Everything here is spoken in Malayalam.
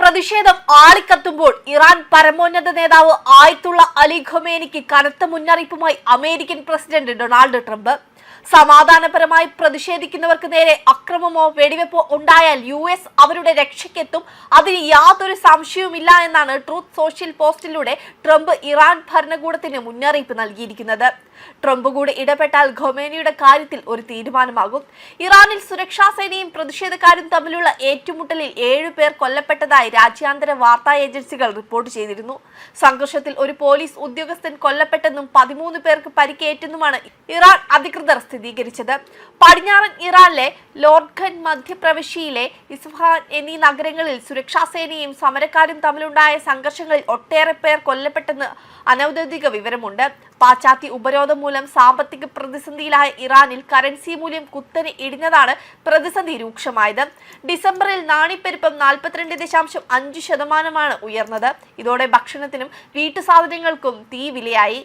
പ്രതിഷേധം ആളിക്കത്തുമ്പോൾ ഇറാൻ പരമോന്നത നേതാവ് ആയത്തുള്ള അലി ഖൊമേനിക്ക് കനത്ത മുന്നറിയിപ്പുമായി അമേരിക്കൻ പ്രസിഡന്റ് ഡൊണാൾഡ് ട്രംപ്. സമാധാനപരമായി പ്രതിഷേധിക്കുന്നവർക്ക് നേരെ അക്രമമോ വെടിവെപ്പോ ഉണ്ടായാൽ US അവരുടെ രക്ഷയ്ക്കെത്തും, അതിന് യാതൊരു സംശയവുമില്ല എന്നാണ് ട്രൂത്ത് സോഷ്യൽ പോസ്റ്റിലൂടെ ട്രംപ് ഇറാൻ ഭരണകൂടത്തിന് മുന്നറിയിപ്പ് നൽകിയിരിക്കുന്നത്. ട്രംപ് കൂടി ഇടപെട്ടാൽ ഖൊമേനിയുടെ കാര്യത്തിൽ ഒരു തീരുമാനമാകും. ഇറാനിൽ സുരക്ഷാ സേനയും പ്രതിഷേധക്കാരും തമ്മിലുള്ള ഏറ്റുമുട്ടലിൽ 7 പേർ കൊല്ലപ്പെട്ടതായി രാജ്യാന്തര വാർത്താ ഏജൻസികൾ റിപ്പോർട്ട് ചെയ്തിരുന്നു. സംഘർഷത്തിൽ ഒരു പോലീസ് ഉദ്യോഗസ്ഥൻ കൊല്ലപ്പെട്ടെന്നും 13 പേർക്ക് പരിക്കേറ്റെന്നുമാണ് ഇറാൻ അധികൃതർ സ്ഥിരീകരിച്ചത്. പടിഞ്ഞാറൻ ഇറാനിലെ ലോർഖൻ, മധ്യപ്രവിശ്യയിലെ ഇസ്ഫഹാൻ എന്നീ നഗരങ്ങളിൽ സുരക്ഷാ സേനയും സമരക്കാരും തമ്മിലുണ്ടായ സംഘർഷങ്ങളിൽ ഒട്ടേറെ പേർ കൊല്ലപ്പെട്ടെന്ന് അനൌദ്യോഗിക വിവരമുണ്ട്. പാശ്ചാത്യ ഉപരോധം മൂലം സാമ്പത്തിക പ്രതിസന്ധിയിലായ ഇറാനിൽ കറൻസി മൂല്യം കുത്തനെ ഇടിഞ്ഞതാണ് പ്രതിസന്ധി രൂക്ഷമായത്. ഡിസംബറിൽ നാണ്യപ്പെരുപ്പം 42.5% ഉയർന്നത്. ഇതോടെ ഭക്ഷണത്തിനും വീട്ടുസാധനങ്ങൾക്കും തീ വിലയായി.